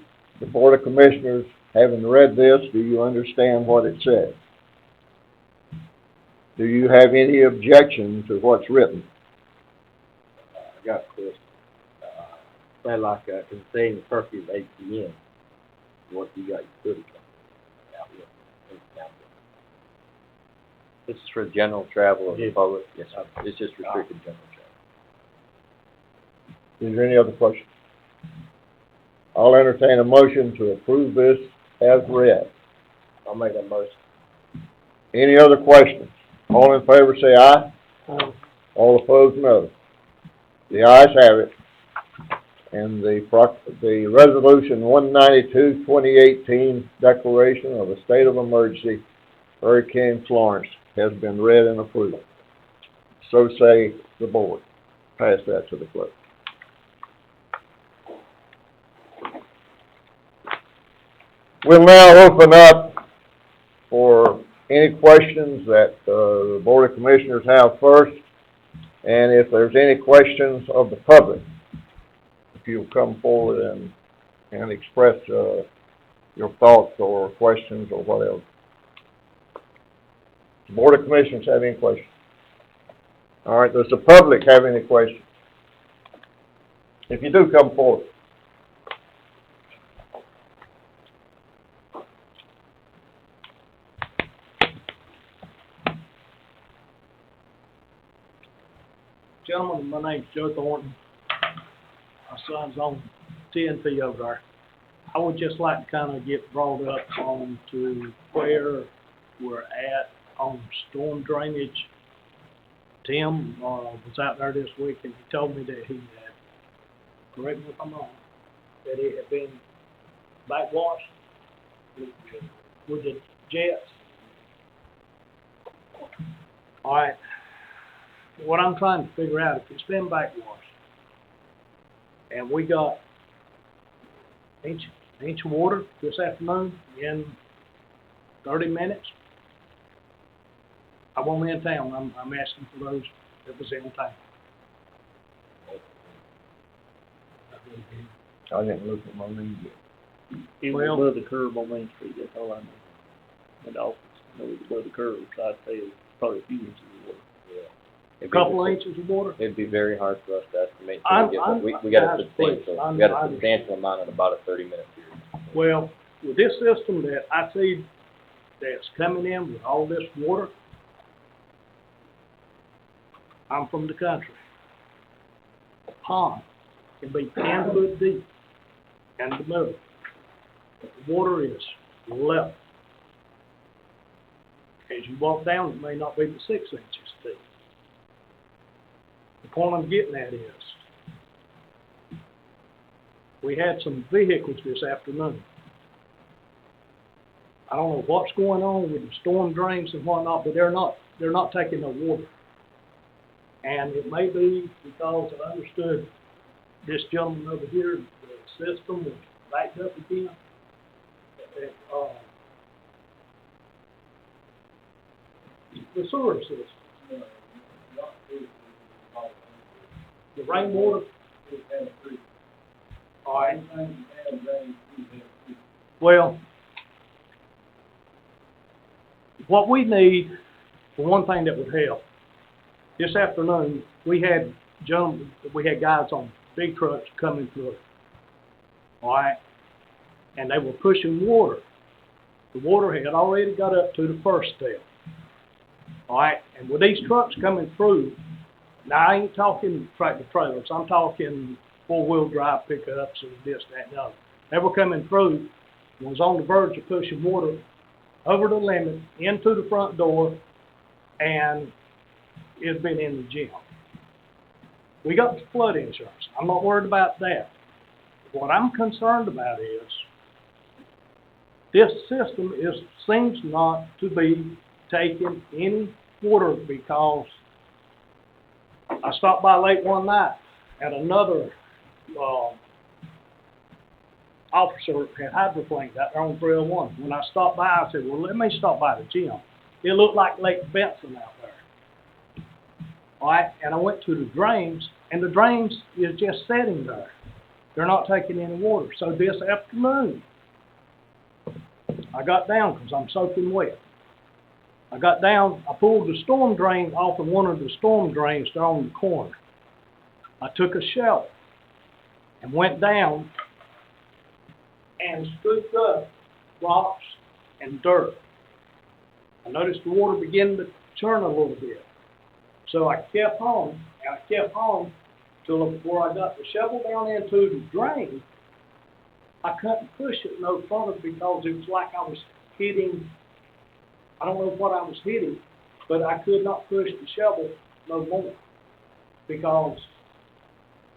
A: Board of Commissioners, having read this, do you understand what it says? Do you have any objection to what's written?
B: I got a question. Say like, cause saying the curfew is 8 p.m. What you got your footage out here?
C: This is for general travel of the public. Yes, sir. It's just restricted general travel.
A: Is there any other questions? I'll entertain a motion to approve this as read.
B: I'll make that motion.
A: Any other questions? All in favor say aye.
M: Aye.
A: All opposed, no. The ayes have it. And the resolution 192, 2018 declaration of a state of emergency, Hurricane Florence, has been read and approved. So say the board. Pass that to the clerk. We'll now open up for any questions that the Board of Commissioners have first. And if there's any questions of the public, if you'll come forward and express, your thoughts or questions or whatever. Board of Commissioners have any questions? All right, does the public have any questions? If you do, come forward.
N: Gentlemen, my name's Joe Thornton. My son's on TNT over there. I would just like to kind of get brought up on to where we're at on storm drainage. Tim was out there this week and he told me that he had, correct me if I'm wrong, that it had been backwashed with the jets. All right. What I'm trying to figure out, if it's been backwashed and we got inch of water this afternoon in 30 minutes, I won't in town. I'm asking for those that was in town.
A: I didn't look at my lead yet.
L: It was above the curb on Main Street, that's all I know. In the office, I know it was above the curb, so I'd say it's probably a few inches of water.
N: A couple of inches of water?
C: It'd be very hard for us to estimate. We got a substantial amount in about a 30-minute period.
N: Well, with this system that I see that's coming in with all this water, I'm from the country. A pond can be 10 foot deep in the middle, but the water is level. As you walk down, it may not be the 6 inches deep. The point I'm getting at is, we had some vehicles this afternoon. I don't know what's going on with the storm drains and whatnot, but they're not taking no water. And it may be because I understood this gentleman over here, the system was backed up again. The sewer system. The rainwater. All right. Well, what we need, for one thing that would help, this afternoon we had guys on big trucks coming through. All right, and they were pushing water. The water had already got up to the first step. All right, and with these trucks coming through, now I ain't talking tractor trailers, I'm talking 4-wheel drive pickups and this, that, and the other. They were coming through, was on the verge of pushing water over the limit into the front door, and it's been in the gym. We got the flood insurance. I'm not worried about that. What I'm concerned about is this system seems not to be taking any water, because I stopped by late one night and another officer had hydroplaned out there on 301. When I stopped by, I said, well, let me stop by the gym. It looked like Lake Benson out there. All right, and I went to the drains, and the drains is just sitting there. They're not taking any water. So this afternoon, I got down because I'm soaking wet. I got down, I pulled the storm drain off of one of the storm drains down on the corner. I took a shovel and went down and scooped up rocks and dirt. I noticed the water beginning to churn a little bit. So I kept on, and I kept on till before I got the shovel down into the drain. I couldn't push it no further because it was like I was hitting, I don't know what I was hitting, but I could not push the shovel no more because,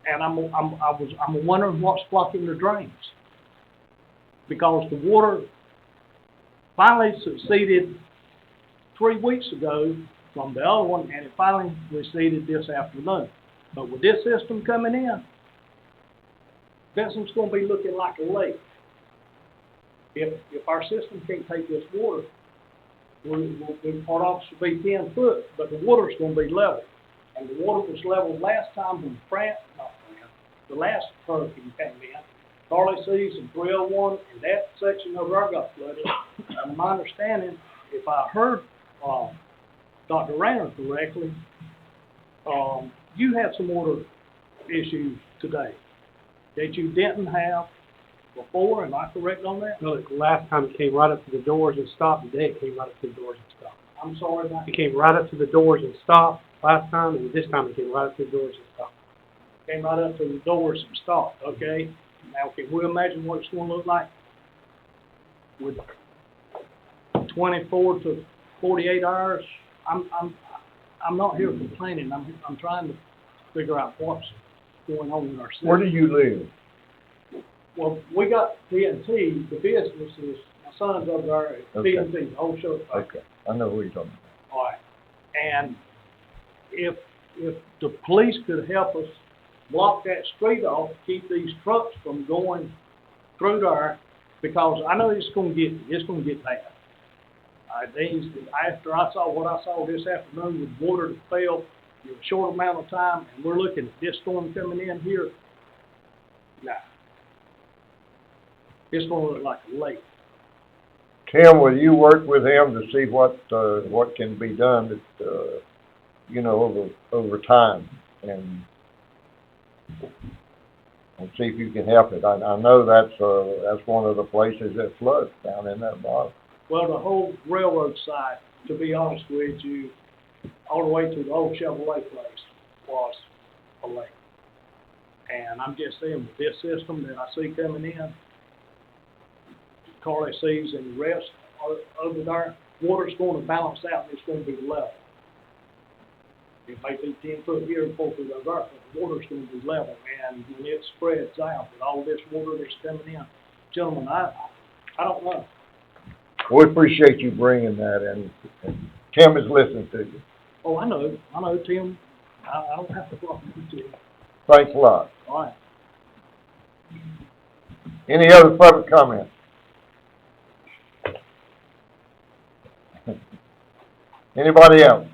N: and I'm wondering what's blocking the drains, because the water finally succeeded 3 weeks ago from the other one, and it finally receded this afternoon. But with this system coming in, Benson's going to be looking like a lake. If our system can't take this water, we'll part off to be 10 foot, but the water's going to be level. and the water was leveled last time when the last hurricane came in. Carly C's and 301, and that section over there got flooded. And my understanding, if I heard Dr. Rayner correctly, you had some water issues today that you didn't have before. Am I correct on that?
M: No, the last time it came right up to the doors and stopped. Today it came right up to the doors and stopped.
N: I'm sorry about
M: It came right up to the doors and stopped last time, and this time it came right up to the doors and stopped.
N: Came right up to the doors and stopped, okay? Now, can we imagine what it's gonna look like with 24 to 48 hours? I'm not here complaining. I'm trying to figure out what's going on in our city.
A: Where do you live?
N: Well, we got TNT, the business is, my son's over there at
A: Okay.
N: TNT, the whole show.
A: Okay, I know who you're talking about.
N: All right, and if the police could help us block that street off, keep these trucks from going through there, because I know it's gonna get bad. After I saw what I saw this afternoon with water that fell in a short amount of time, and we're looking at this storm coming in here, nah. It's gonna look like a lake.
A: Tim, will you work with him to see what can be done that, over time and see if you can help it. I know that's one of the places that floods down in that bottom.
N: Well, the whole railroad side, to be honest with you, all the way to the old Chevrolet place was a lake. And I'm just saying, with this system that I see coming in, Carly C's and the rest over there, water's going to balance out and it's going to be level. It may be 10 foot here and 4 foot over there, but the water's going to be level. And when it spreads out with all this water that's coming in, gentlemen, I don't know.
A: We appreciate you bringing that in. And Tim is listening to you.
N: Oh, I know, Tim. I don't have to talk to you.
A: Thanks a lot.
N: All right.
A: Any other public comments? Anybody else?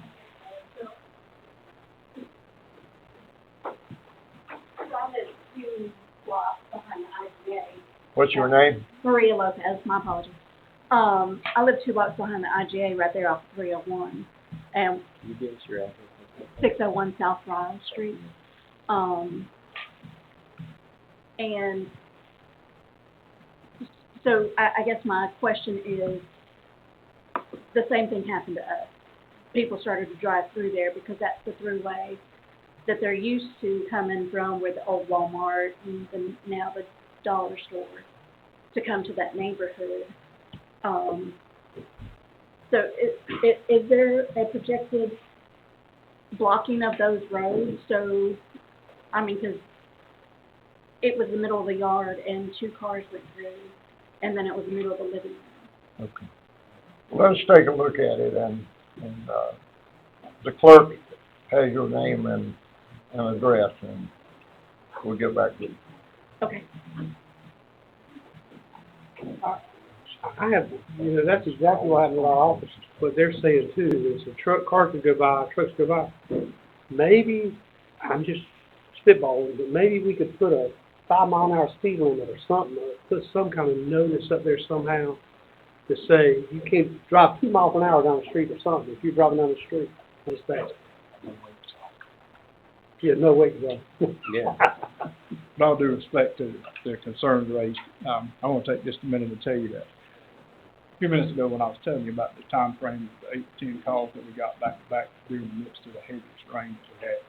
A: What's your name?
I: Maria Lopez, my apologies. I live 2 blocks behind the IGA right there off 301. And
C: You give us your address.
I: 601 South Ryle Street. And so I guess my question is, the same thing happened to us. People started to drive through there because that's the throughway that they're used to coming from, where the old Walmart and now the dollar store, to come to that neighborhood. So is there a projected blocking of those roads? So, I mean, because it was the middle of the yard and 2 cars went through, and then it was the middle of the living room.
A: Okay. Well, let's take a look at it, and the clerk has your name and address, and we'll get back to you.
I: Okay.
M: I have, that's exactly what happened in our office. What they're saying too is cars can go by, trucks go by. Maybe, I'm just spitballing, but maybe we could put a 5 mile an hour speed limit or something, or put some kind of notice up there somehow to say you can't drive 2 miles an hour down the street or something if you're driving down the street this fast. Yeah, no way to go.
C: Yeah.
G: With all due respect to the concerns raised, I want to take just a minute to tell you that. A few minutes ago when I was telling you about the time frame of the 8 to 10 calls that we got back to back during the midst of the heaviest rain that we had,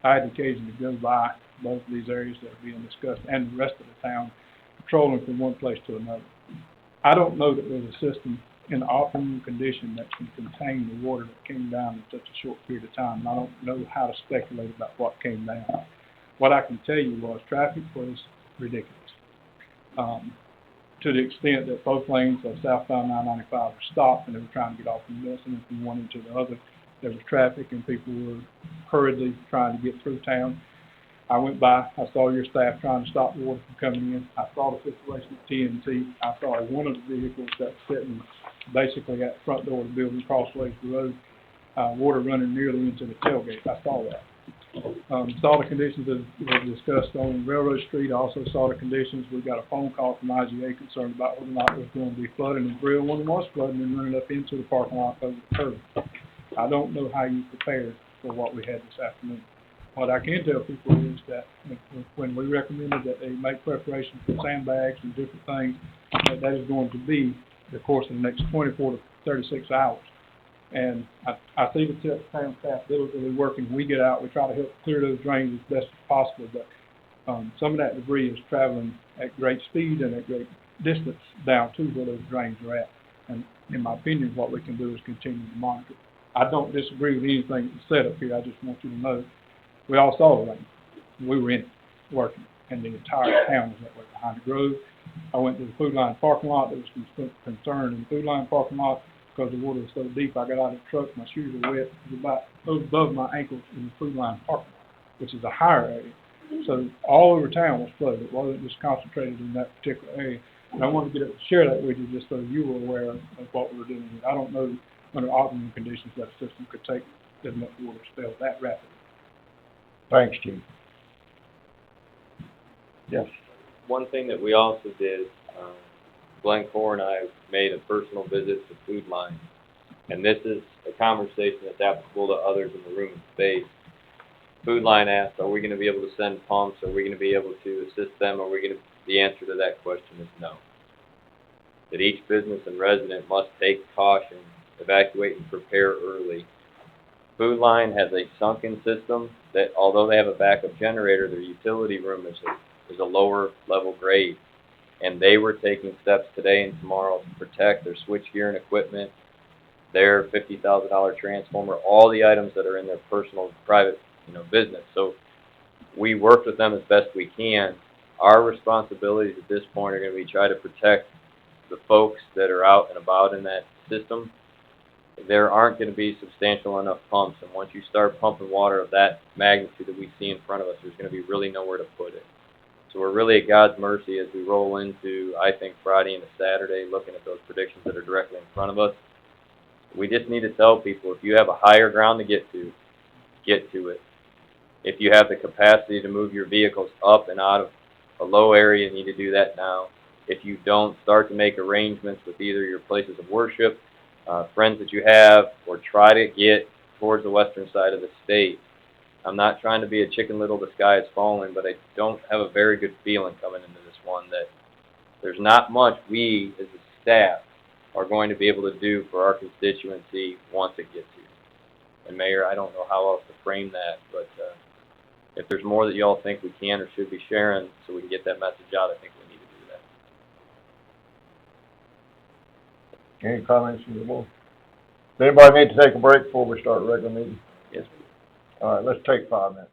G: I had the occasion to go by both of these areas that are being discussed and the rest of the town, patrolling from one place to another. I don't know that there's a system in optimum condition that can contain the water that came down in such a short period of time, and I don't know how to speculate about what came down. What I can tell you was traffic was ridiculous. To the extent that both lanes of southbound 995 were stopped and they were trying to get off from Benson from one into the other. There was traffic and people were hurriedly trying to get through town. I went by, I saw your staff trying to stop the water from coming in. I saw the situation at TNT. I saw one of the vehicles that was sitting basically at the front door of the building, crossways the road, water running nearly into the tailgate. I saw that. Saw the conditions that was discussed on Railroad Street. I also saw the conditions. We got a phone call from IGA concerned about whether or not there was going to be flooding in 301 was flooding and running up into the parking lot over the curb. I don't know how you prepared for what we had this afternoon. What I can tell people is that when we recommended that they make preparation for sandbags and different things, that is going to be the course of the next 24 to 36 hours. And I see the town staff diligently working. We get out, we try to help clear those drains as best as possible, but some of that debris is traveling at great speed and at great distance down to where those drains are at. And in my opinion, what we can do is continue to monitor. I don't disagree with anything that's said up here. I just want you to know, we all saw the rain. We were in it, working, and the entire town was that way behind the grove. I went to the Food Line parking lot. There was some concern in the Food Line parking lot because the water was so deep. I got out of the truck, my shoes were wet. It was about above my ankles in the Food Line parking lot, which is a higher area. So all over town was flooded. It wasn't just concentrated in that particular area. And I wanted to get up and share that with you just so you were aware of what we were doing. I don't know under optimum conditions that a system could take as much water spilled that rapidly.
A: Thanks, Chief. Yes.
C: One thing that we also did, Glencore and I made a personal visit to Food Line, and this is a conversation that's applicable to others in the room and space. Food Line asked, are we going to be able to send pumps? Are we going to be able to assist them? The answer to that question is no. That each business and resident must take caution, evacuate and prepare early. Food Line has a sunken system that, although they have a backup generator, their utility room is a lower level grade. And they were taking steps today and tomorrow to protect their switchgear and equipment, their $50,000 transformer, all the items that are in their personal, private, business. So we worked with them as best we can. Our responsibilities at this point are going to be try to protect the folks that are out and about in that system. There aren't going to be substantial enough pumps, and once you start pumping water of that magnitude that we see in front of us, there's going to be really nowhere to put it. So we're really at God's mercy as we roll into, I think, Friday into Saturday, looking at those predictions that are directly in front of us. We just need to tell people, if you have a higher ground to get to it. If you have the capacity to move your vehicles up and out of a low area, you need to do that now. If you don't, start to make arrangements with either your places of worship, friends that you have, or try to get towards the western side of the state. I'm not trying to be a chicken little, the sky is falling, but I don't have a very good feeling coming into this one that there's not much we as a staff are going to be able to do for our constituency once it gets here. And Mayor, I don't know how else to frame that, but if there's more that y'all think we can or should be sharing so we can get that message out, I think we need to do that.
A: Any comments from the board? Does anybody need to take a break before we start the regular meeting?
C: Yes.
A: All right, let's take 5 minutes.